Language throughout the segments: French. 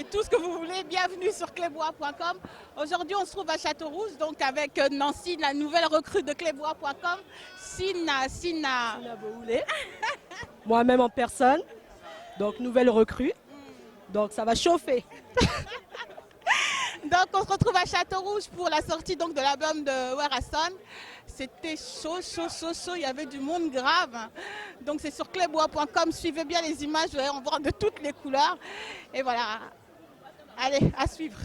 tout ce que vous voulez. Bienvenue sur clébois.com. Aujourd'hui, on se trouve à Château-Rouge, donc avec Nancy, la nouvelle recrue de clébois.com. Sina Boulé. Moi-même en personne, donc nouvelle recrue. Donc ça va chauffer. Donc on se retrouve à Château-Rouge pour la sortie donc, de l'album de Werason. C'était chaud, il y avait du monde grave. Donc c'est sur clébois.com, suivez bien les images, vous allez en voir de toutes les couleurs. Et voilà, allez, à suivre.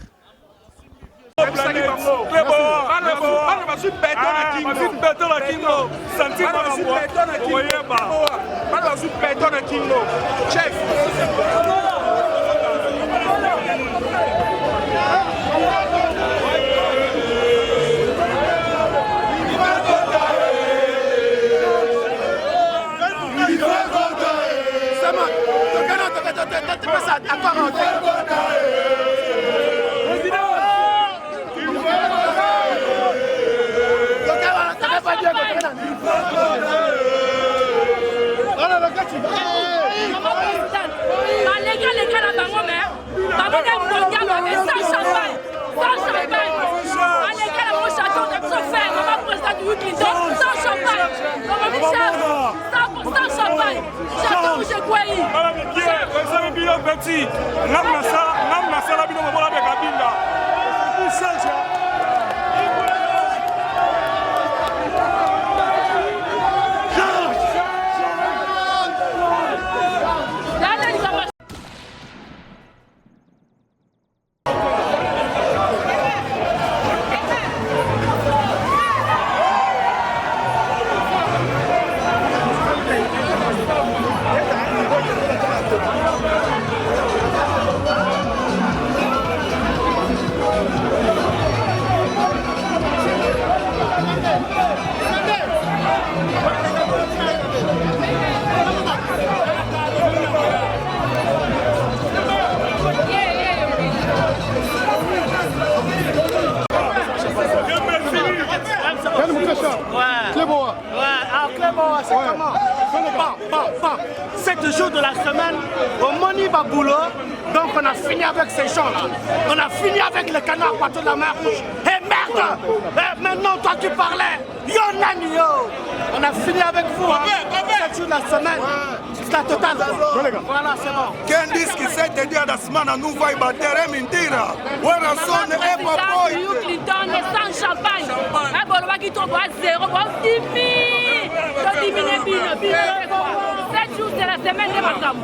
Sept jours de la semaine au Moni Baboulot. Donc on a fini avec ces gens-là. On a fini avec le canard partout de la mer rouge. Et merde, maintenant toi tu parlais. Yo nani yo. On a fini avec vous. 7 jours de la semaine. C'est la totale. Voilà, c'est bon. Quem disse que 7 dias da semana não vai bater é mentira. O Werason é papai. Bill Clinton sans champagne. Ah bon, le bagui tombe à 0. Bon, 7 jours de la semaine de Macam.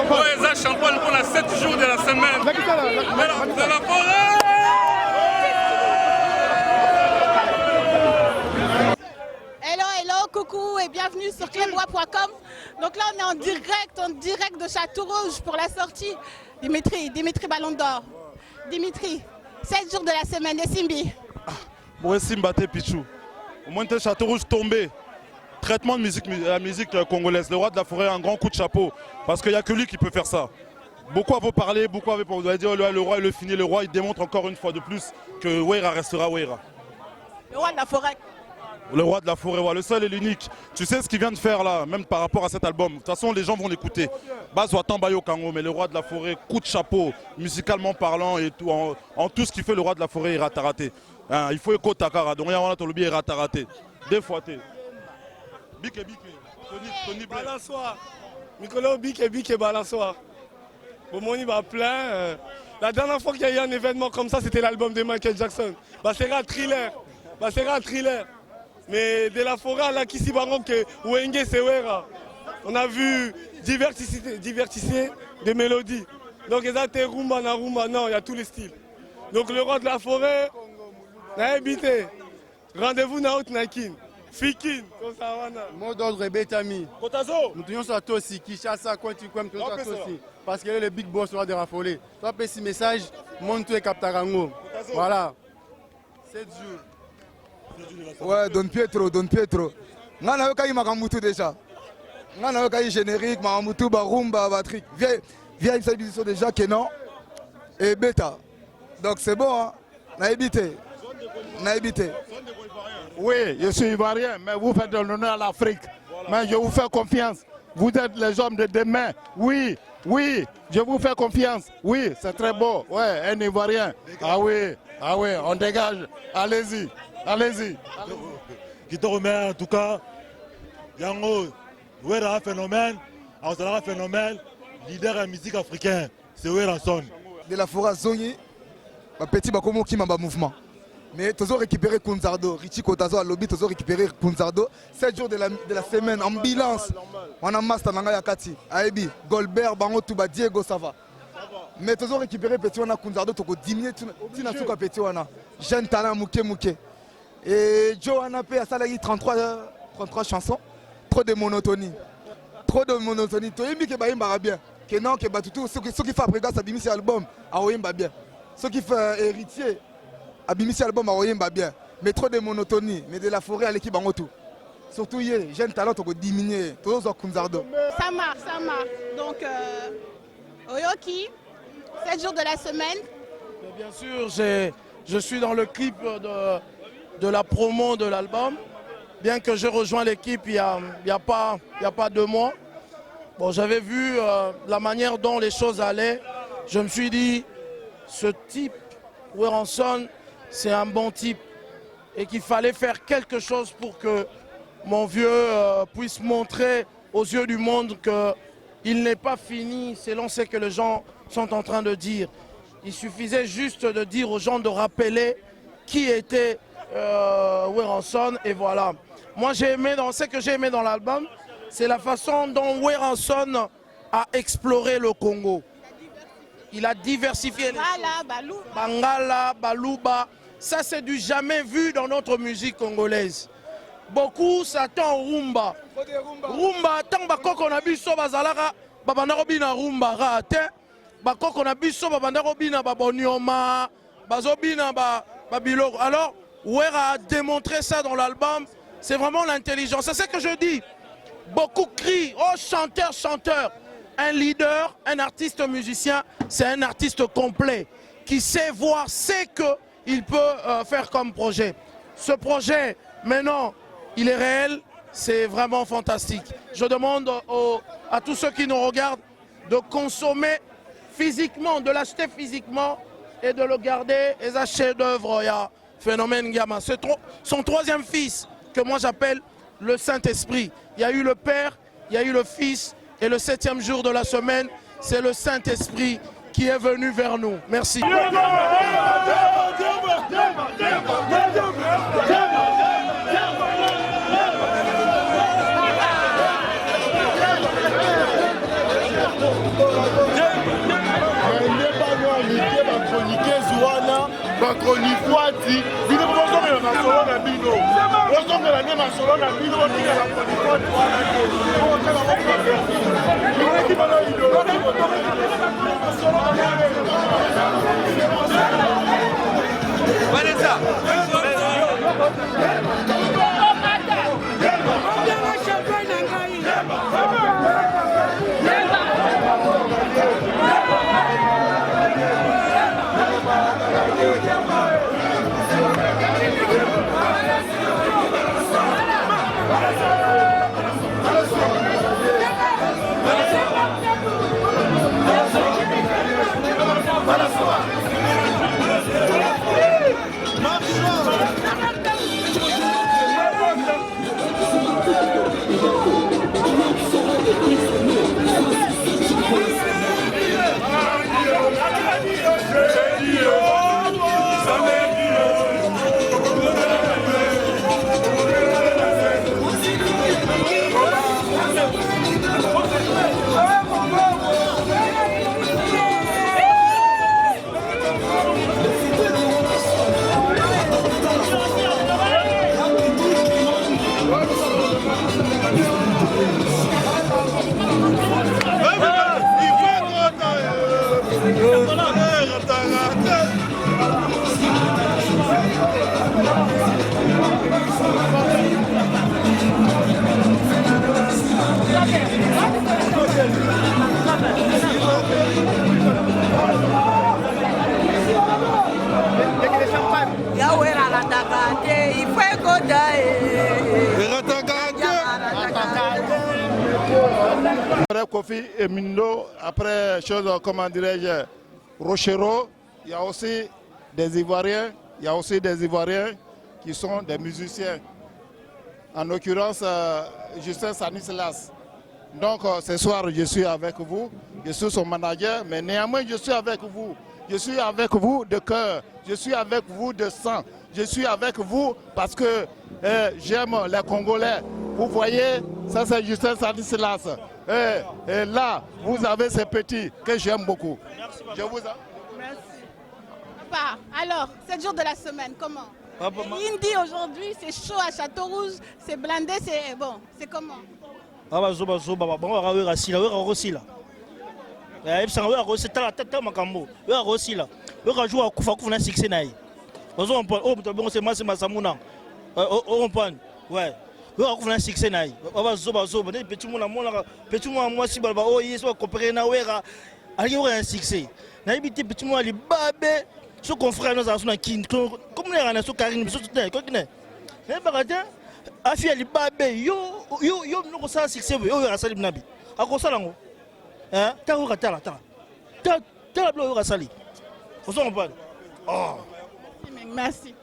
Pourquoi ils champagne pour les 7 jours de la semaine? De la forêt. Hello, coucou et bienvenue sur clébois.com. Donc là, on est en direct de Château-Rouge pour la sortie. Dimitri Ballon d'Or. Dimitri, 7 jours de la semaine et Simbi. Moi, Simba Pichou. Au moins, Château-Rouge tombé. Traitement de la musique congolaise. Le roi de la forêt a un grand coup de chapeau. Parce qu'il n'y a que lui qui peut faire ça. Beaucoup avaient parlé, beaucoup avaient dit le roi il est fini. Le roi il démontre encore une fois de plus que Weira restera Weira. Le roi de la forêt. Le roi de la forêt, le seul et l'unique. Tu sais ce qu'il vient de faire là, même par rapport à cet album. De toute façon, les gens vont l'écouter. Bazouatan Bayo Kango, mais le roi de la forêt, coup de chapeau, musicalement parlant et tout. En tout ce qu'il fait, le roi de la forêt, il rate raté. Hein, il faut écouter Takara. Donc, il y a un il rate raté. Des fois, Bique. Tony Blair. Balançoire. Nicolas Bique Balançoire. Au Moni va plein. La dernière fois qu'il y a eu un événement comme ça, c'était l'album de Michael Jackson. C'est un thriller. Mais de la forêt à la Kisibaron que Wenge Sewera. On a vu diversité de mélodies. Donc ils ont rumba, non, il y a tous les styles. Donc le roi de la forêt, n'a habité. Rendez-vous na haute nakin. Fikin, comme ça va. Mot d'ordre Betami. Kotazo. Nous tenons ça aussi, Kishasa, Quantiquem, tout ça aussi. Parce que le big boss roi de la forêt. Toi, petit message, monte et Captarango. Voilà. 7 jours. Ouais, Don Pietro. Nga na yoka Makamutu déjà. Nga na yoka générique, Makamutu, Barumba, Patrick. Viens une déjà que non. Et Beta. Donc c'est bon, hein. On a évité. Oui, je suis ivoirien, mais vous faites de l'honneur à l'Afrique. Mais je vous fais confiance. Vous êtes les hommes de demain. Oui, Oui, je vous fais confiance. Oui, c'est très beau. Ouais, un Ivoirien. Ah oui, on dégage. Allez-y, allez-y. Qui te remet en tout cas. Yango, Wera phénomène, Aosala phénomène, leader en musique africaine. C'est Werason. De la forêt Zongi, petit bakomo qui m'a mouvement. Mais toujours récupérer Kunzardo, Richie Kotazo à lobby, toujours récupérer Kunzardo. 7 jours de la semaine, ambulance. On a Master Nanga Yakati, Aebi, Goldberg, Bango Touba, Diego, ça va. Mais toujours récupérer petit on a Kunzardo, toko diminuer, tu n'as pas petit on a. Jeune talent, Mouké. Et Johanna P a salarié 33 chansons. Trop de monotonie. Trop de monotonie. Tu as que Baïmba bien. Que non, que Batutu, ceux qui font après ça, Bimisi album, Aoyemba bien. Ceux qui font héritier, Abimisi album, Aoyemba bien. Mais trop de monotonie. Mais de la forêt à l'équipe en tout. Surtout hier, jeune talent, tu as diminué. Tous aux Kunzardo. Ça marche. Donc, Oyoki, 7 jours de la semaine. Mais bien sûr, je suis dans le clip de la promo de l'album. Bien que je rejoins l'équipe il y a pas 2 mois. Bon, j'avais vu la manière dont les choses allaient. Je me suis dit, ce type, Werason, c'est un bon type. Et qu'il fallait faire quelque chose pour que mon vieux puisse montrer aux yeux du monde qu'il n'est pas fini selon ce que les gens sont en train de dire. Il suffisait juste de dire aux gens de rappeler qui était Werason et voilà. Moi, ce que j'ai aimé dans l'album, c'est la façon dont Werason a exploré le Congo. Il a diversifié les choses. Bangala, Baluba, ça c'est du jamais vu dans notre musique congolaise. Beaucoup s'attendent au rumba. Rumba, tant bakoko na biso bazalaka, babandako bina rumba rate. Bakoko na biso babandako bina babonioma, bazobina babiloko. Alors, Wera a démontré ça dans l'album. C'est vraiment l'intelligence. C'est ce que je dis. Beaucoup crient, oh chanteur. Un leader, un artiste musicien, c'est un artiste complet qui sait voir ce qu'il peut faire comme projet. Ce projet, maintenant, il est réel, c'est vraiment fantastique. Je demande à tous ceux qui nous regardent de consommer physiquement, de l'acheter physiquement et de le garder. Et un chef-d'œuvre, il y a Phénomène Gamma. C'est son 3e fils que moi j'appelle le Saint-Esprit. Il y a eu le Père, il y a eu le Fils et le 7e jour de la semaine, c'est le Saint-Esprit qui est venu vers nous. Merci. Bakronikwati bino bozongela na solo na bino bozongela ne na solo na bino botinga na kronikwati wana ke bozongela bokaka bino bana idolo Vanessa après Kofi et Mindo, après chose, comment dirais-je, Rochero, il y a aussi des Ivoiriens. Il y a aussi des Ivoiriens qui sont des musiciens. En l'occurrence, Justin Stanislas. Donc ce soir, je suis avec vous. Je suis son manager, mais néanmoins, je suis avec vous. Je suis avec vous de cœur. Je suis avec vous de sang. Je suis avec vous parce que j'aime les Congolais. Vous voyez, ça c'est Justin Stanislas. Et là, vous avez ces petits que j'aime beaucoup. Je vous Merci. Papa, alors, 7 jours de la semaine, comment? Indi aujourd'hui, c'est chaud à Château-Rouge, c'est blindé, c'est bon. C'est comment? Ce confrère nous a son kin comme les rana so karine so tutne ko kine e bagata afi ali babe yo no sa succès yo rasali nabi akosala ngo hein ta ko katala ta blo yo rasali faut on pas oh merci.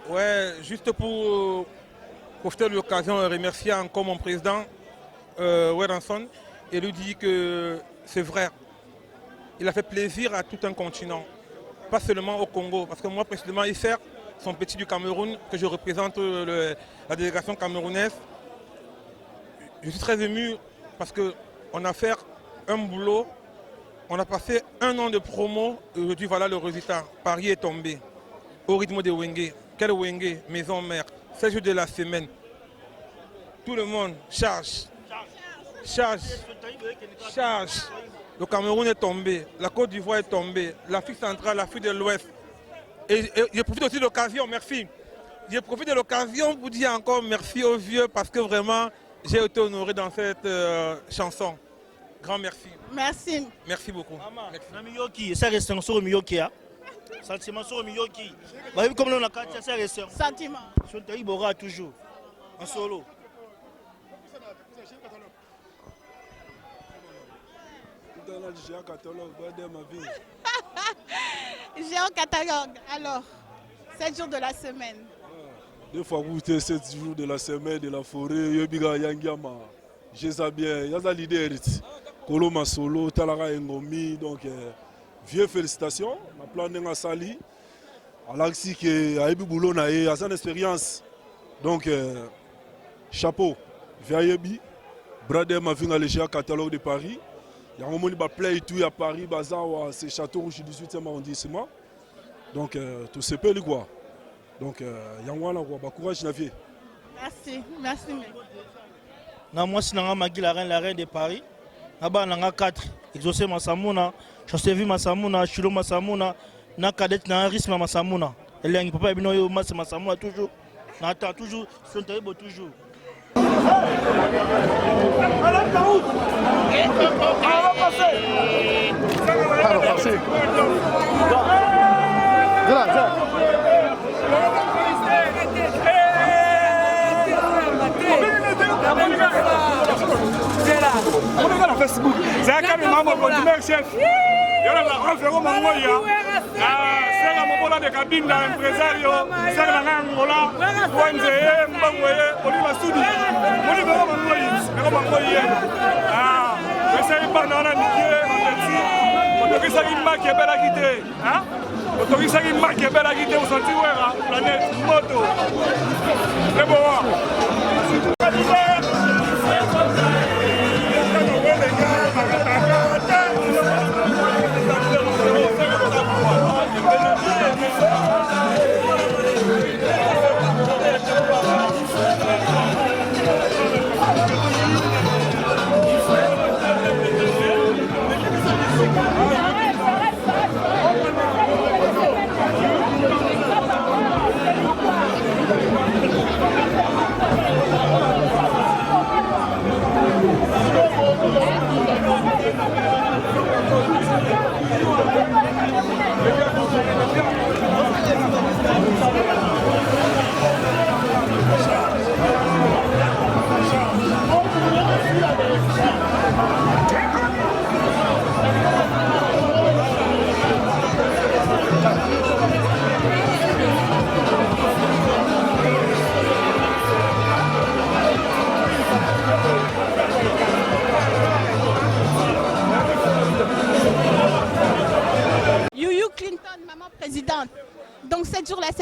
Ouais, juste pour profiter de l'occasion et remercier encore mon président Weranson et lui dire que c'est vrai. Il a fait plaisir à tout un continent, pas seulement au Congo. Parce que moi, précisément, Isser, son petit du Cameroun, que je représente la délégation camerounaise, je suis très ému parce qu'on a fait un boulot, on a passé 1 an de promo, et aujourd'hui, voilà le résultat. Paris est tombé au rythme de Wenge. Quel Wenge, maison mère, 16 jours de la semaine. Tout le monde charge. Le Cameroun est tombé, la Côte d'Ivoire est tombée, l'Afrique centrale, l'Afrique de l'Ouest. Et je profite aussi de l'occasion, merci. Je profite de l'occasion pour dire encore merci aux vieux parce que vraiment, j'ai été honoré dans cette chanson. Grand merci. Merci. Merci beaucoup. Merci. Ça reste sur Miyoki. Sentiment sur Miyoki. Comme on a quatre, ça reste. Sentiment. Sur le Taïbora toujours. En solo. Géant catalogue. Alors, 7 jours de la semaine. Deux fois vous êtes 7 jours de la semaine de la forêt, Yobiga Yangiama, Jezabien, Yaza Leader, Koloma Solo, Talara Ngomi, donc vieux félicitations, on a plané à Sali, Alaxi qui a eu boulot, a eu une expérience, donc chapeau, Viayebi, Bradem m'a vu dans le géant catalogue de Paris. Il y a un moment où il y a plein tout à Paris, c'est Château Rouge du 18e arrondissement. Donc, tout ce peu, quoi. Donc, il y a un courage, Navier. Merci, merci. Moi, je suis la reine de Paris. Je suis 4. Exaucé Massamouna, Chastevi Massamouna, Chilo Massamouna, Nakadet, Narisma Massamouna. Et là, il ne peut pas y avoir Massamouna toujours. Attends, toujours, son terrible toujours.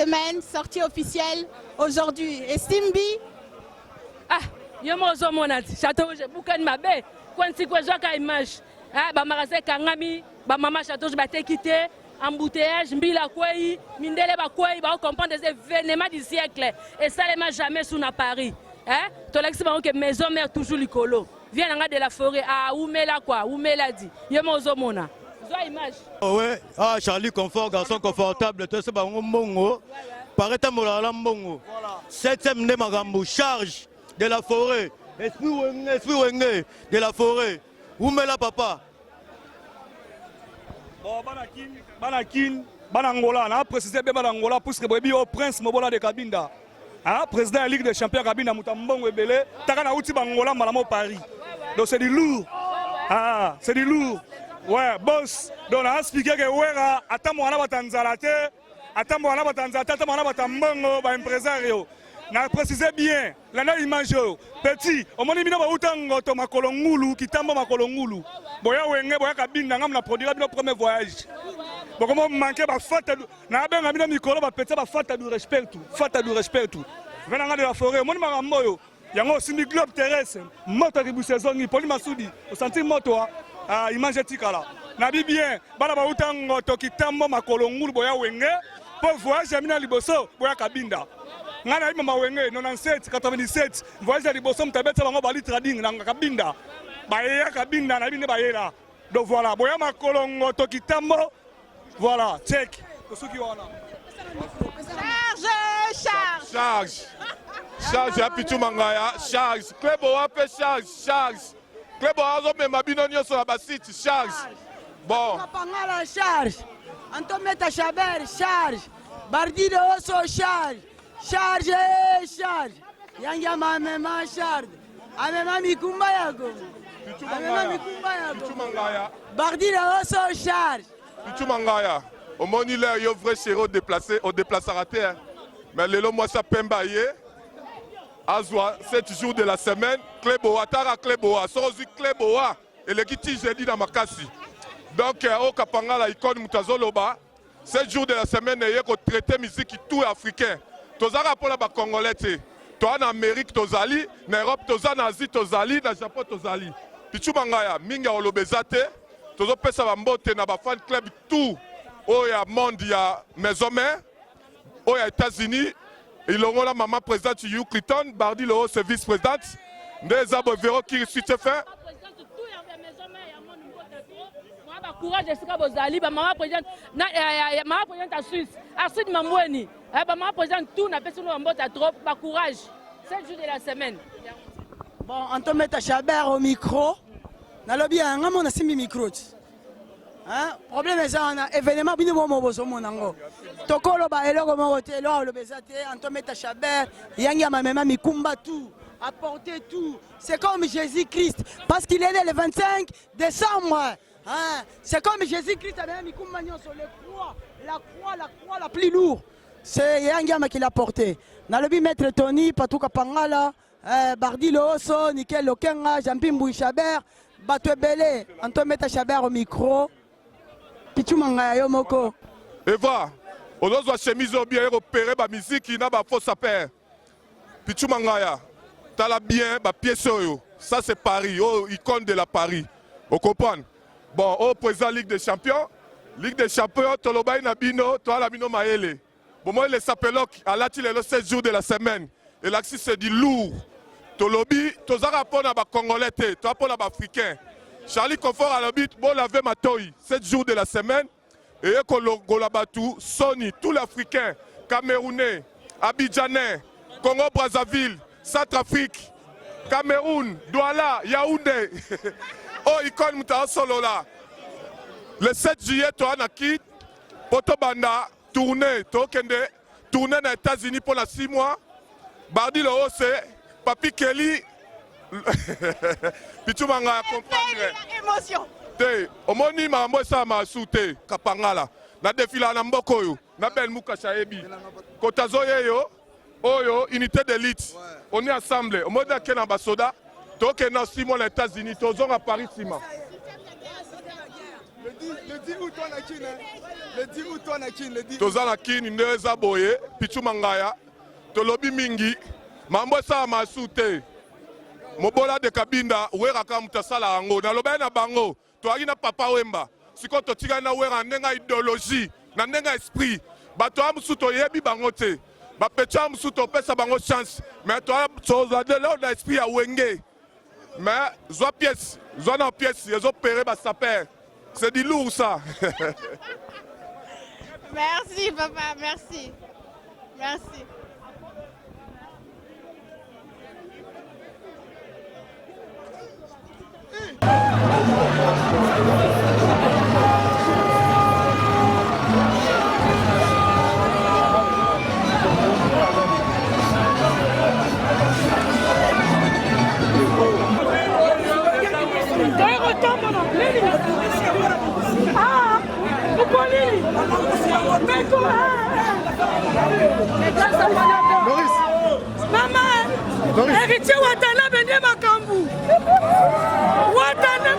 semaine, sortie officielle aujourd'hui. Et Simbi? Ah, yo mo zo monati. Château Rouge, boucan mabe. Kwanti kwa joka image. Ah, ba magasin kangami, ba mama Château Rouge ba te quitté. Embouteillage, mbila kwei, mindele ba kwei, ba comprendre des événements du siècle. Et ça les jamais sous na Paris. Hein? Tolexi ba que maison mère toujours likolo. Viens de la forêt à Oumela quoi, Oumela dit. Yemo zo mona. Zo image. Oh ouais, ah Charlie confort, garçon confortable, tout ça ba mbongo. Pareta molala mbongo. 7e né magambo, charge de la forêt. Esprit wenge de la forêt. Oumela papa. Bon, Banakin, Banangola, on a précisé Banangola pour que Bobi au prince Mobola de Kabinda. Hein, président de la Ligue des Champions Kabinda Moutambongo Ebele, Takana Outi Bangola Malamo Paris. Donc c'est du lourd. Ah, c'est du lourd. Ouais, boss. Donc on a expliqué que Wera, attends-moi, on a Tanzalate, attends-moi, on a Tanzalate, attends-moi, on a Tambongo, impresario. On a précisé bien, l'année image, petit, au moins il y a un peu Makolongulu, qui tombe Makolongulu. Boya Wenge, Boya Kabinda, on a produit le premier voyage. Donc comment manquer la faute, on a bien un micro, petit, la faute du respect, faute du respect. Venant de la forêt, on a un moyo, il y a aussi un globe terrestre, moto de saison, Poli Massoudi, au sentier moto, image là. Nabi bien, Balaba Utango, qui tombe Makolongulu, Boya Wenge, pour voyager à Mina Liboso, Boya Kabinda. Ngana ima mawenge 97 97 voyage à Liboso mtabeta bango bali trading na Kabinda bayeya Kabinda na bine bayela donc voilà boya makolongo tokitambo voilà check tosuki wana charge ya pichu mangaya charge Klebo ape charge Klebo azo mema bino nyonso na basiti charge bon Kapangala charge Antometa Chaber charge Bardido oso charge Charge. Yangia mamema charge. Amema mikumba yako. Amema mikumba yako. Bardila oso charge. Pichu mangaya. Au moni l'air yo vrai chéro déplacé, au déplacera à terre. Mais le moi ça pemba yé. Azwa 7 jours de la semaine, Kleboa tara Kleboa, sorozi Kleboa et le kiti jeudi dans makasi. Donc au Kapangala icône mutazoloba 7 jours de la semaine et ko traiter musique tout africain. Tozara pour la Congolais, toi en Amérique tozali, en Europe tozali, en Asie tozali, en Japon tozali. Pichu mangaya, minga olobezate, tozo pesa bambote na ba fan club tout. Oh ya monde ya maison mère, oh ya États-Unis, il aura la maman présidente Hugh Clinton, Bardi le haut service présidente, des abos véro qui suite fait. Courage de ce que vous allez, maman présidente, maman présidente à Suisse, à Suisse Mamoueni, maman présidente tout n'a pas sur nous à trop, courage, 7 jours de la semaine. Bon, on te met à Chabert au micro, dans le bien, on a 6 micros. Hein? Problème est ça, on a événement bien bon bozo monango. Tokolo ba elo comme hôtel, le bezate, on te met à Chabert, yangi ma maman mikumba tout. Apporter tout. C'est comme Jésus-Christ, parce qu'il est né le 25 décembre. Hein? C'est comme Jésus-Christ avait mis sur la croix la plus lourde. C'est Yangama qui l'a porté. Dans le but maître Tony, Patouka Pangala, Bardi Looso, Nickel Lokenga, Jean-Pimboui Chabert, Batoué Belé, Antoine Meta Chabert au micro. Pichu Manga Yomoko. Eva, on doit chemise bien repérer la musique qui n'a pas faux sapin. Pichu Mangaya, t'as la bien, ma pièce. Ça c'est Paris, oh, icône de la Paris. Vous comprenez? Bon, au président Ligue des Champions, Tolobaï Nabino, toi Labino Maele. Bon, moi, les sapelok, à la tile, le 16 jours de la semaine. Et l'axis, c'est du lourd. Tolobi, Tozara pour les Congolais, toi pour les Africains. Charlie Confort à l'habit, bon, la Matoi, 7 jours de la semaine. Et Golabatu, Sony, tous les Africains, Camerounais, Abidjanais, Congo Brazzaville, Centrafrique, Cameroun, Douala, Yaoundé. Oh, icône Mouta Solo là. Le 7 juillet, toi, Naki, Potobanda, tournée, tournée aux États-Unis pour 6 mois. Bardi le haut, c'est Papi Kelly. Pichu Manga, comprendre. Émotion. Au moni, ma moi, ça m'a souté. Kapangala. Na défila na mboko, na bel Mouka Chaebi. Kotazo yo, Oyo, unité d'élite. On est ensemble. Au mode de Ambassada. Donc, dans 6 mois aux États-Unis, tous à Paris, 6 mois. 10 août, on a qui, le 10 août, on a qui, le 10 août. Toza na kini ndeza boye, pichu mangaya, tolobi mingi, mambo sa masute. Mobola de kabinda, wera kamutasala ango, na lobe na bango, toagi na papa wemba, siko totiga na wera nenga idéologie, na nenga esprit, bato amusuto yebi bango te, ba pecha amusuto pesa bango chance, mais toi toza de l'ordre d'esprit à wenge. Mais zoa pièce, zoa na pièce, ils ont péré ba saper. C'est du lourd ça. Merci papa, merci. Merci. Maman, héritier Watana venez Makambu. Watana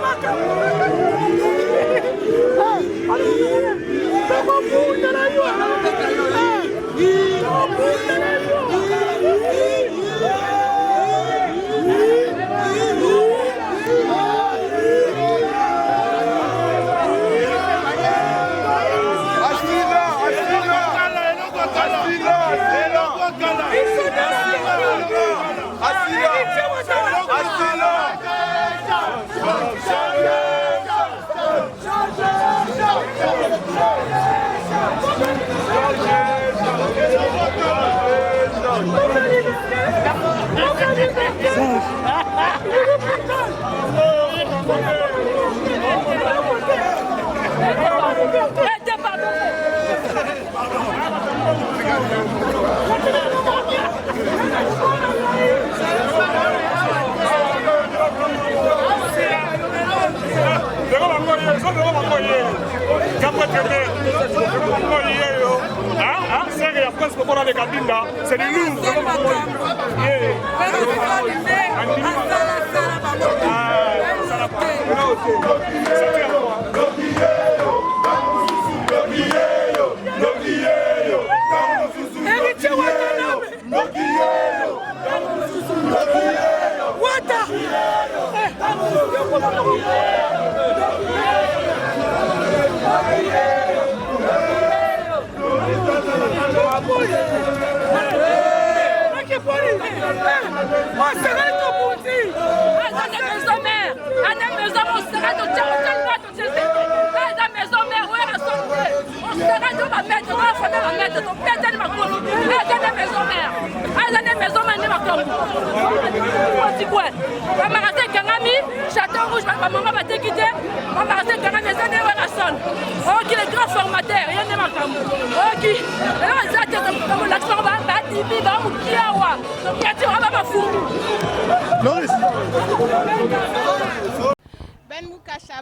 c'est du lourd.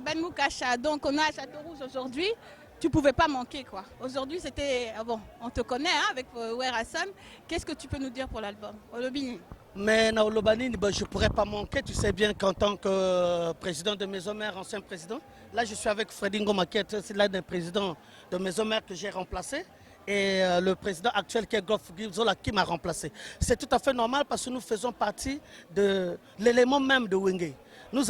Ben Moukasha, donc on est à Château-Rouge aujourd'hui. Tu ne pouvais pas manquer quoi. Aujourd'hui c'était, bon, on te connaît hein, avec Werrason. Qu'est-ce que tu peux nous dire pour l'album Olobini? Mais na Olobani, je ne pourrais pas manquer. Tu sais bien qu'en tant que président de Maison Mère, ancien président, là je suis avec Freddy Ngoma, qui est l'un des présidents de Maison Mère que j'ai remplacé. Et le président actuel qui est Goff Zola qui m'a remplacé. C'est tout à fait normal parce que nous faisons partie de l'élément même de Wenge. Nous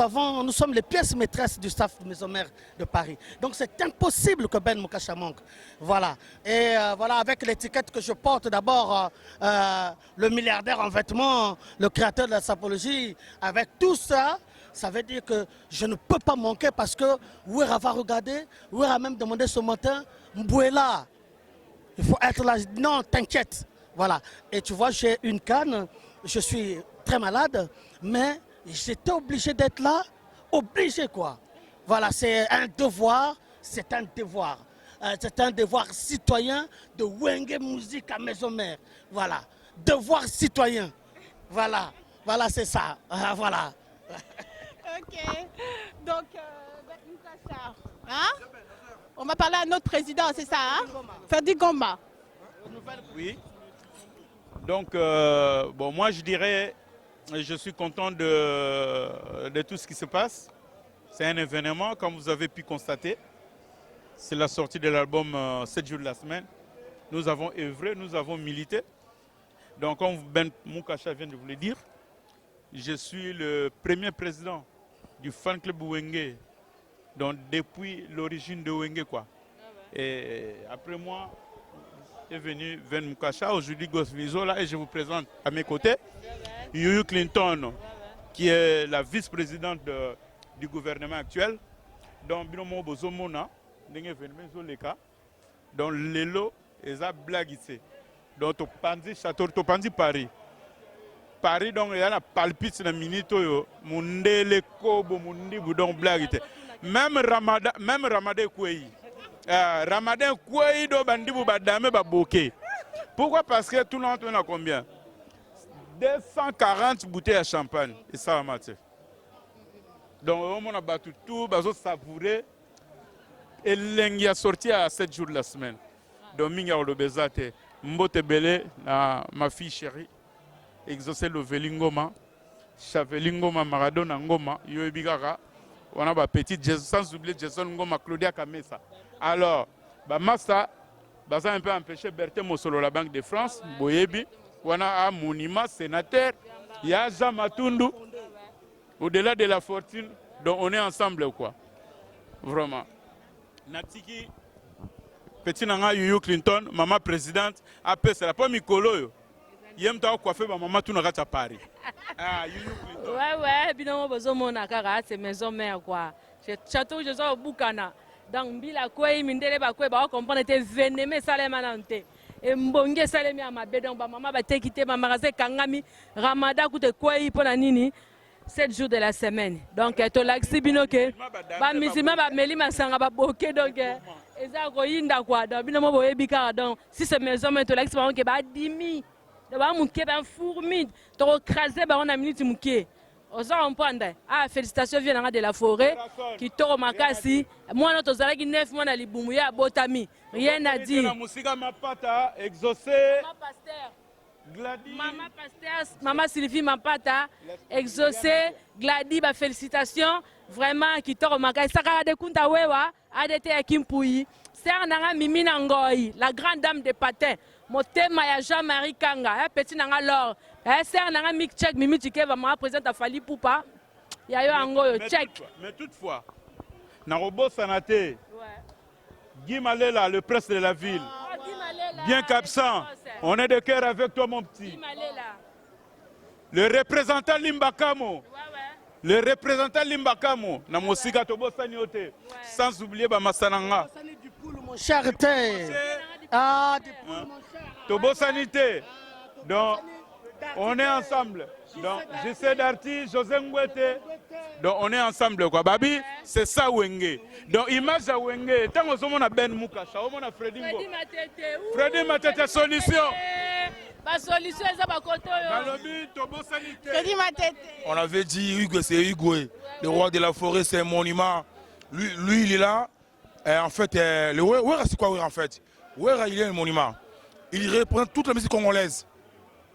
sommes les pièces maîtresses du staff de Maison Mère de Paris. Donc c'est impossible que Ben Moukasha manque. Voilà. Et voilà, avec l'étiquette que je porte, d'abord le milliardaire en vêtements, le créateur de la sapologie, avec tout ça, ça veut dire que je ne peux pas manquer parce que Ouera va regarder, Ouera a même demandé ce matin, Mbouela, il faut être là. Non, t'inquiète. Voilà. Et tu vois, j'ai une canne, je suis très malade, mais j'étais obligé d'être là, obligé quoi. Voilà, c'est un devoir, c'est un devoir. C'est un devoir citoyen de Wenge Musique à Maison Mère. Voilà, devoir citoyen. Voilà, voilà c'est ça. Voilà. Ok, donc, hein? On va parler à notre président, c'est ça, hein? Freddy Ngoma. Oui. Donc, bon, moi je dirais, je suis content de tout ce qui se passe. C'est un événement, comme vous avez pu constater. c'est la sortie de l'album 7 jours de la semaine. Nous avons œuvré, nous avons milité. Donc, comme Ben Moukacha vient de vous le dire, je suis le premier président du fan club Wenge, donc depuis l'origine de Wenge, quoi. Et après moi est venu Ben Moukacha, aujourd'hui Goss Vizola, et je vous présente à mes côtés Yuyu Clinton, qui est la vice-présidente du gouvernement actuel. Donc, Binomo Bozomona, donc Lelo et ça blague ici. Donc, Topandi Château, Topandi Paris. Paris, donc, il y a la palpite dans la minute, Mundele Kobo, Mundi, Boudon blague ici. Même Ramadan Kouei. Ramadan Kouei, do Bandi Boubadame, Baboké. Pourquoi? Parce que tout le monde a combien? 240 bouteilles à champagne. Et ça, la matière. Donc, on a battu tout, on a savouré. Et l'engi a sorti à 7 jours de la semaine. Donc, Minga Olobezate, Mbote Bele, ma fille chérie, exaucé le Velingoma, Chavelingoma, Maradona Ngoma, Yoebigara, on a ma petite, sans oublier Jason Ngoma, Claudia Kamesa. Alors, Massa, ça a un peu empêché Berthe Mossolo, la Banque de France, Boyebi, on a un monument sénateur, il y a Jean Matundu, au-delà de la fortune, donc on est ensemble, quoi. Vraiment. Natiki, petit nanga Yuyu Clinton, maman présidente, après c'est la première Mikolo. Yem ta coiffé ma maman tout n'aura pas Paris. Ah Yuyu Clinton. Ouais, binomo bozomona kaka c'est maison mère quoi. Château je suis au Bukana. Donc bila koi mindele ba koi ba comprendre te veneme salema nante. Et mbonge salemi amabe donc ba maman ba te quitter ba magasin kangami Ramadan koute koi pona nini. 7 jours de la semaine. Donc, tu as l'accès binoké. Ba misima ba meli masanga ba boké donc eza ko yinda kwa donc binomo boye bika donc si c'est maison mais tu l'accès ba ke ba dimi. Ba muké ba fourmi. Tu craser ba on a minute muké. Oza comprendre. Ah félicitations vient de la forêt qui toro makasi. Moi notre zalaki 9 mois na libumu ya botami. Rien à dire. Musika mapata exaucé. Gladys. Maman Pasteur, Maman Sylvie Mapata, exaucé, Gladys, bah, félicitations, vraiment, qui t'a remarqué. Saka de Kunta Wewa, ADT Akimpouyi, Serre Nanga Mimi Nangoy, la grande dame des patins, Motema ya Jean-Marie Kanga, petit Nanga Lor, Serre Nanga Mik Tchek, Mimi Tike, va me présenter à Fali Poupa, Yayo Angoyo, Tchek. Mais toutefois, Narobo Sanate, Guy Malela, le presse de la ville. Bien qu'absent, on est de cœur avec toi, mon petit. Le représentant Limbakamo. Le représentant Limbakamo. Namosika Tobo Saniote. Sans oublier Bamasananga. Mon cher Tobo Sanité. Donc, on est ensemble. Donc, j'essaie d'artiste, José Ngwete. Donc, on est ensemble, quoi. Babi, c'est ça, Wenge. Donc, image à Wenge. Tant qu'on a Ben Moukacha, on a Freddy Matete. Freddy Matete, solution. La solution, c'est pas côté. Freddy Matete. On avait dit Hugo, c'est Hugo. Le roi de la forêt, c'est un monument. Lui, il est là. Et en fait, le Wera, c'est quoi, Wera, en fait? Wera, il est un monument. Il représente toute la musique congolaise.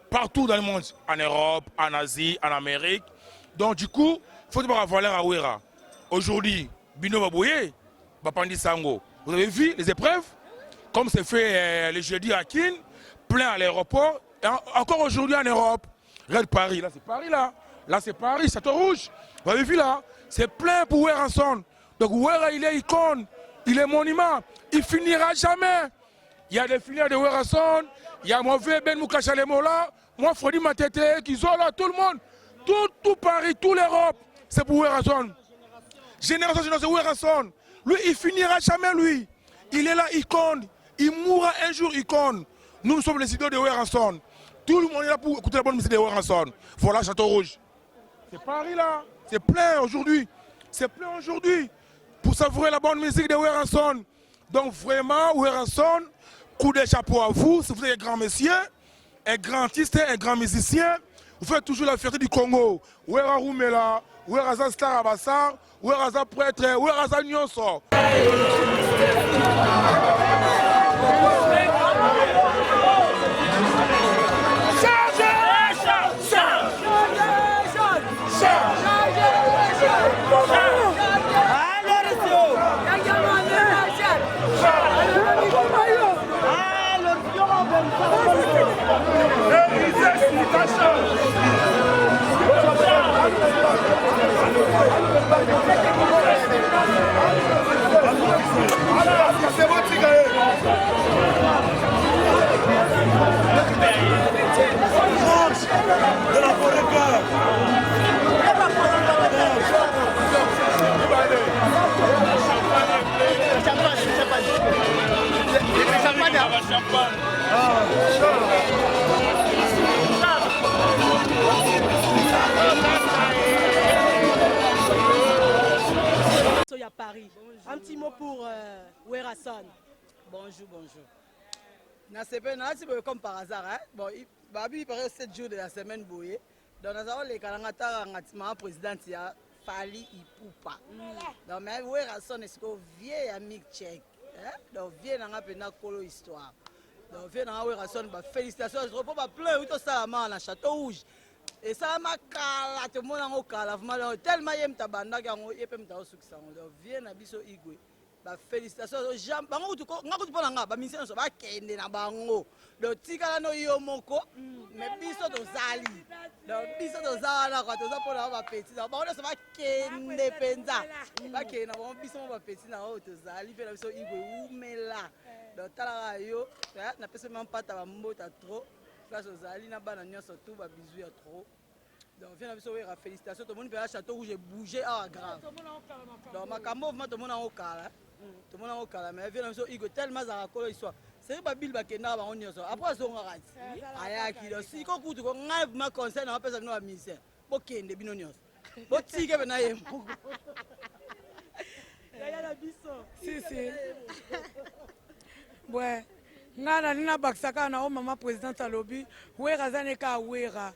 Partout dans le monde, en Europe, en Asie, en Amérique. Donc du coup, il faut avoir la valeur à Wera. Aujourd'hui, Bino Baboye, Bapandi Sango. Vous avez vu les épreuves? Comme c'est fait le jeudi à Kin, plein à l'aéroport. Encore aujourd'hui en Europe. Regarde Paris, là c'est Paris là. Là c'est Paris, Château Rouge. Vous avez vu là? C'est plein pour Wera-son. Donc Wera, il est icône, il est monument. Il finira jamais. Il y a des filières de Wera-son. Il y a mauvais Ben Moukacha Lemola, moi Freddy Matete, Kizola, tout le monde, tout Paris, toute l'Europe, c'est pour Wera-son. Génération, c'est Wera-son. Lui, il finira jamais, lui. Il est là, icône. Il mourra un jour, icône. Nous sommes les idoles de Wera-son. Tout le monde est là pour écouter la bonne musique de Wera-son. Voilà, Château Rouge. C'est Paris, là. C'est plein aujourd'hui. C'est plein aujourd'hui. Pour savourer la bonne musique de Wera-son. Donc, vraiment, Wera-son, coup de chapeau à vous, si vous êtes un grand monsieur, un grand artiste, un grand musicien, vous faites toujours la fierté du Congo. Wera Roumela, Wera Za Star Abassar, Wera Za Prêtre, Wera Za Nyonso. Paris. Un petit mot pour Werason. Bonjour, bonjour. Comme par hasard, hein? Bon, il paraît 7 jours de la semaine bouillée. Donc, nous avons les Kalangata, le président, il a fallu Ipupa. Donc, mais Werason est un vieil ami tchèque. Donc, vieux n'a pas de histoire. Donc, vieux n'a pas félicitations. Je ne peux pas pleurer, tout ça, dans le Château Rouge. Et ça m'a calé, tout le monde a calé. Tellement il y a un tabanda qui a un succès. Donc, vieux n'a pas de félicitations. Bango tu ko ngako tu pona nga ba mission so ba kende na bango do tikala no yo moko mais biso to zali do biso to zala kwa to za pona ba petit ba bango so ba kende penza ba kende na bango biso ba petit na o to zali pe na biso igwe umela do tala yo na pese même pas ta ba mbota trop place aux zali na bana nyonso tout ba bizu ya trop. Donc, viens à félicitations. Tout le monde fait Château Rouge bougé à grave. Donc, ma cambo, tout le monde a au calme. Tout le monde a au calme. Mais viens à Igo tellement à la histoire. C'est pas Bill Bakena, on y est. Après, on a raté. Ayaki, si on coûte, on a ma conseil, on a pas besoin de misère. Ok, des binonios. Bon, si, que venaille. Si. Ouais. Ngana nina baksaka na o mama présidente alobi, wera zaneka wera.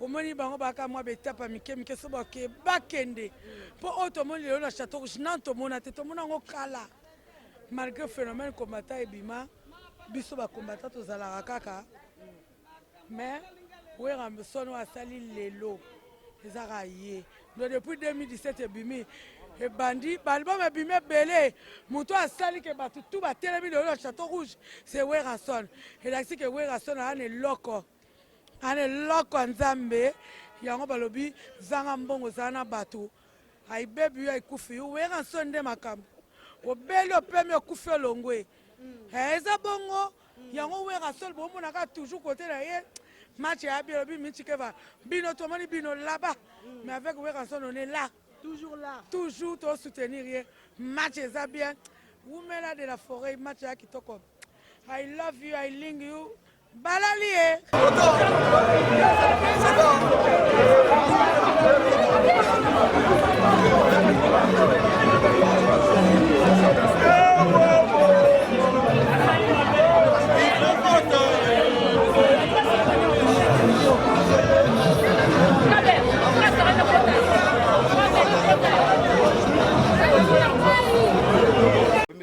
Omoni bango baka mwa betapa mike so bake bakende po otomoni lelo na Château Rouge nan tomona te tomona ngo kala malgré phénomène combattant ebima biso ba combattant tozalaka kaka mais wera msono asali lelo ezaka ye donc depuis 2017 ebimi ebandi balbum ebimi belé muto asali ke batu tout ba telemi lelo na Château Rouge c'est Werason et là c'est que Werason a ne loko ane loko nzambe yango balobi zanga mbongo zana bato ai bebi ya ikufi Werason nde makambo obeli opemi okufi olongwe eza bongo yango Werason bomona ka toujours côté na ye match ya bilobi michikeva bino tomoni bino là-bas mais avec Werason on est là toujours to soutenir ye match eza bien Woumela de la forêt match ya kitoko I love you I link you Balalié.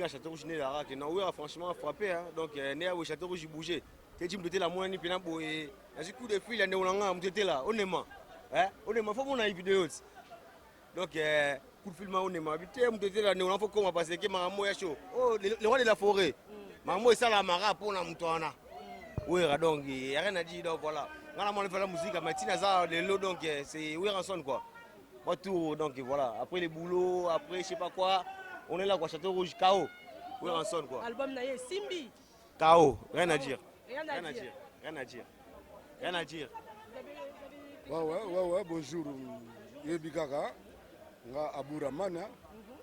Château Rouge n'est là, qui n'a franchement frappé, hein. Donc né au Château Rouge bougé. T'es dit me la moine ni pina boy. Un coup de fil, on a me là, honnêtement. Hein? Honnêtement, faut mon vidéo. Donc coup de film honnêtement, habité me là, on faut comment passer que ma moya chaud. Oh le roi de la forêt. Ma moya ça la mara pour na mutwana. Oui, donc il y a rien à dire donc voilà. On a fait la musique à Martina ça le lot donc c'est Werason quoi. Retour donc voilà, après les boulots, après je sais pas quoi. On est là quoi, Château Rouge, KO. Werason quoi. Album naïe, Simbi. KO, rien à dire. Rien à dire. Rien à dire. Ouais, bonjour. Yebikaka, nga Abouramana,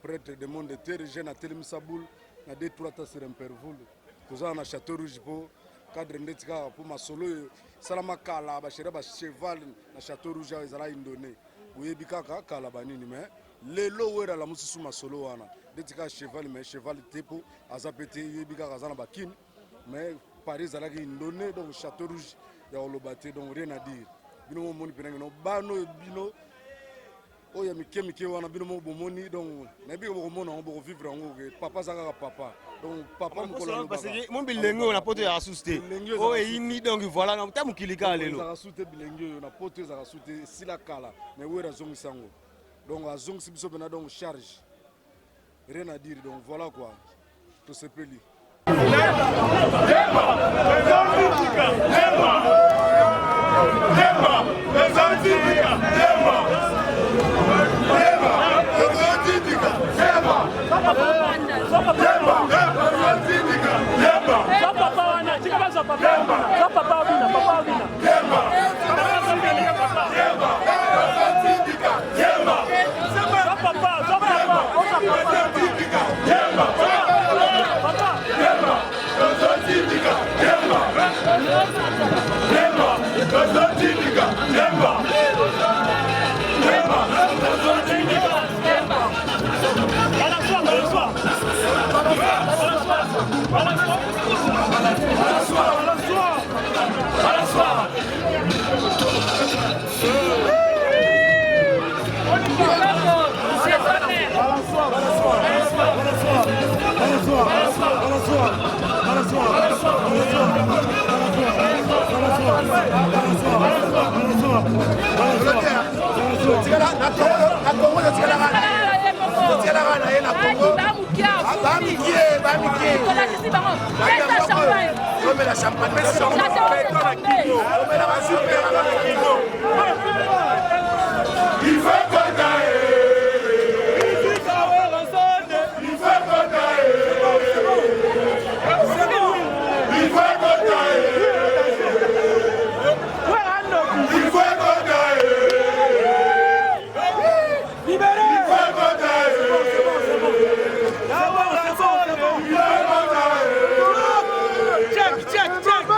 prêtre de monde de terre, jeune à Télémisaboul, na 2-3 tas sur un pervoul. Tout ça na Château Rouge pour cadre ndetika pour ma solo salama kala ba chéra ba cheval na Château Rouge ezala indonné. Yebikaka kala banini mais lelo wera la mususu ma solo wana. Ndetika cheval mais cheval tepo azapete yebikaka zana bakin mais Paris ezalaki indonné donc Château Rouge ya olobaté donc rien à dire. Bino moni penanga no bano bino oya mikemike wana bino mo bomoni donc na biko bomona on bo vivre en que papa zaka papa donc papa mo kolona parce que mon bilengo na poto ya asuste o e ini donc voilà na tamu kilika lelo za asuste bilengo na poto za asuste sila kala mais wera zongi sango donc azongi sibiso bena donc charge rien à dire donc voilà quoi to se peli Papa,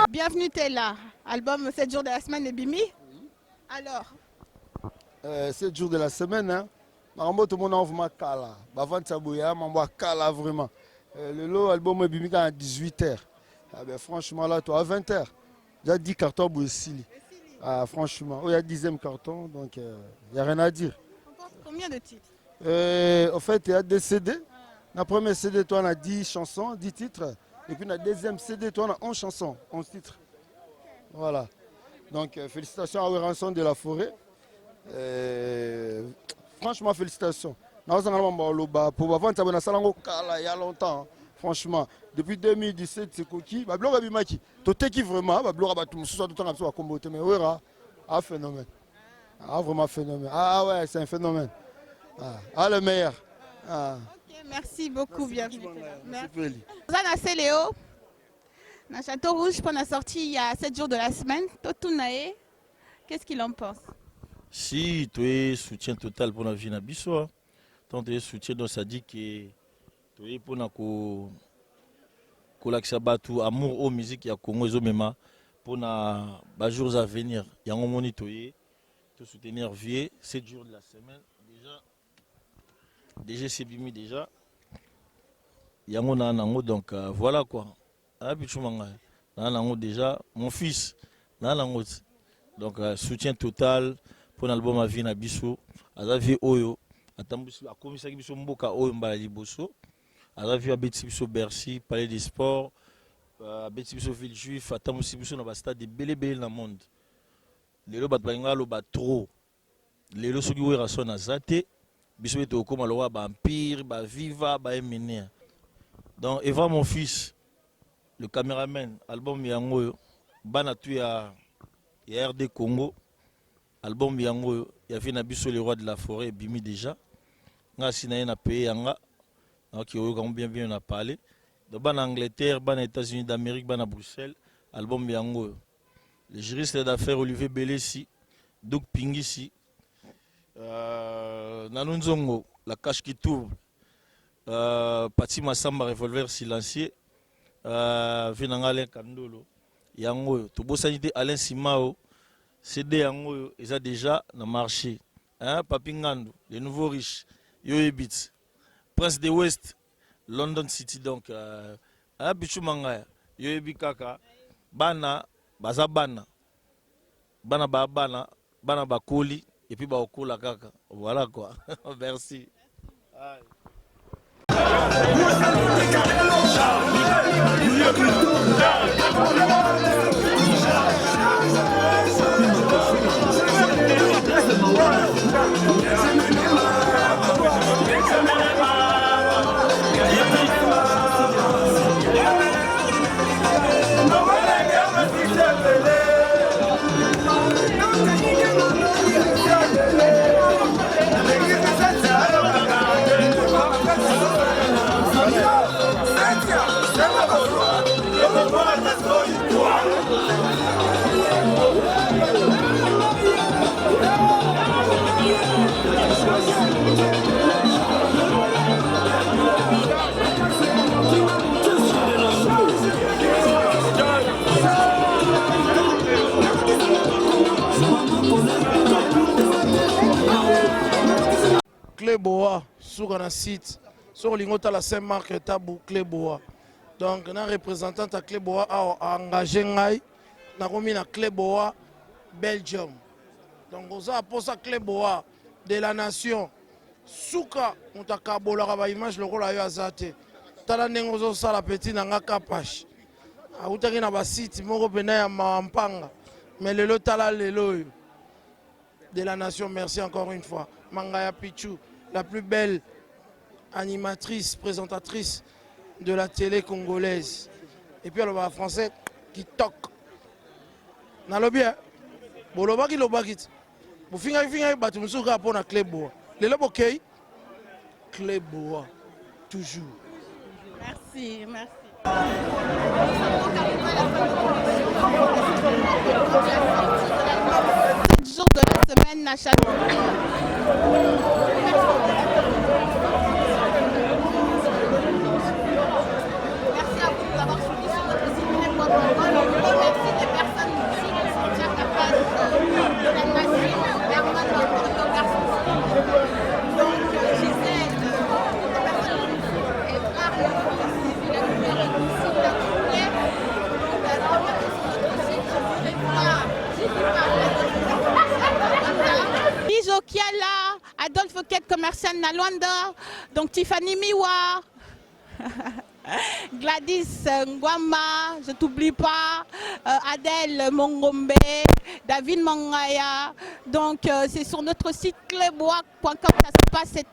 Bienvenue, t'es là. Album 7 jours de la semaine de Bimi. Alors 7 jours de la semaine, hein. Tout le monde a vraiment kala. Avant Sabouya, je kala vraiment. Le lot album Bimi à 18h. Ah ben, franchement, là, toi, à 20h. J'ai 10 cartons pour Sili. Ah, franchement, il y a 10e carton, donc il n'y a rien à dire. combien de titres? En fait, il y a des CD. La première CD, toi, on a 10 chansons, 10 titres. Et puis la deuxième CD, toi, on a 11 chansons, 11 titres. Voilà. Donc, félicitations à Weranson de la Forêt. Franchement, félicitations. Il y a longtemps. Franchement, depuis 2017, c'est coquille. Blora Bimaki. Tout qui vraiment, Blora tout ce temps à combattre. Mais Wera, un phénomène. Ah, vraiment phénomène. Ah ouais, c'est un phénomène. Ah, le meilleur. Ah. Okay, merci beaucoup, bienvenue. Merci. Zana Léo, dans Château Rouge, pour la sortie il y a 7 jours de la semaine. Totunae, qu'est-ce qu'il en pense? Si tu es soutien total pour la vie na biso, tant tu es soutien, donc ça dit que tu es pour l'accès amour aux musiques, il y a Congo Zomema pour les jours à venir. Il y a un moment où tu soutenir vie 7 jours de la semaine. Déjà c'est bimi déjà. Il y a un anango, donc voilà quoi. Déjà, mon fils, donc soutien total pour l'album à vie na biso. Azavi oyo, atambusi akomisaki biso mboka oyo mbala liboso. Azavi abeti biso Bercy, Palais des Sports, abeti biso Villejuif, atambusi biso na ba stade belé na monde. Lelo bat balinga lo ba trop. Lelo soki wera so na zate, biso beto okoma lo ba empire, ba viva, ba emene. Donc Eva mon fils, le caméraman, album yango bana tu ya RD Congo. Album yango ya fait na biso les rois de la forêt bimi déjà. Nga sinaye na pays yanga. Donc bien on a parlé. Donc ban Angleterre, ban États-Unis d'Amérique, ban à Bruxelles, album yango. Le juriste d'affaires Olivier Belessi, Doug Pingisi, Nanunzongo, la cache qui tourne, Pati Massamba revolver silencieux, Venanga Alain Kandolo, yango, Tobo Sanité Alain Simao. CD yango ils a déjà na marché. Hein, Papingando, les nouveaux riches, Yoye Beats, Prince de West, London City donc Bichumanga, Yoye Bikaka, Bana, Bazabana, Bana Babana, Bana Bakoli, et puis Baokola Kaka. Voilà quoi. Merci. Cléboa, sur un site, sur l'ingota la Saint-Marc, Tabou, Cléboa. Donc, un représentant à Cléboa a engagé Ngai, n'a remis à Cléboa, Belgium. Donc, on a posé à Cléboa de la nation. Souka, on a kabola la image, le rôle a eu à Zate. Tala nengozo sa la petite n'a kapache. A utaki na basiti, moko pena ya mampanga. Mais le Tala Lelo de la nation, merci encore une fois. Mangaya Pichou, la plus belle animatrice, présentatrice de la télé congolaise. Et puis le français qui toque. Nalobi, boloba ki lobakit. Bu finga batu musuka pour na Cléboa. Le lobo kei Cléboa toujours. Merci, merci. Jour de la semaine à chaque merci à vous d'avoir suivi sur notre site www.com. Merci des personnes ici qui sont déjà capables de la machine. Herman Antonio Garçon. Donc Gisèle, des personnes et Mario, la numéro du site la tournée. Donc alors, sur notre site, vous pouvez voir. Bijo Kiala, Adolphe Quête commercial Nalwanda, donc Tiffany Miwa, Gladys Ngwama, je t'oublie pas, Adèle Mongombe, David Mangaya. Donc c'est sur notre site clébois.com, ça se passe, c'est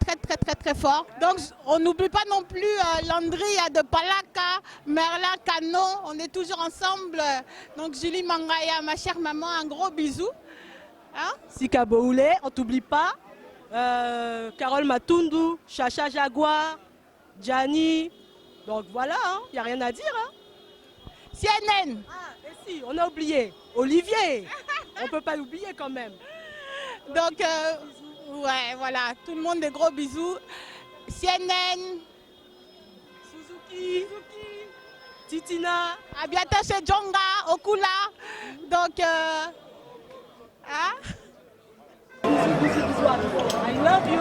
très fort. Donc on n'oublie pas non plus Landry de Palaka, Merlin Cano, on est toujours ensemble. Donc Julie Mangaya, ma chère maman, un gros bisou. Hein? Sika Boulé, on t'oublie pas. Carole Matundu, Chacha Jaguar, Gianni. Donc voilà, il n'y a rien à dire. Hein? CNN. Ah, et si, on a oublié. Olivier. On ne peut pas l'oublier quand même. Donc, ouais, voilà, tout le monde des gros bisous. CNN. Suzuki. Titina. Abiata chez Djonga, Okula. Donc, hein? I love you.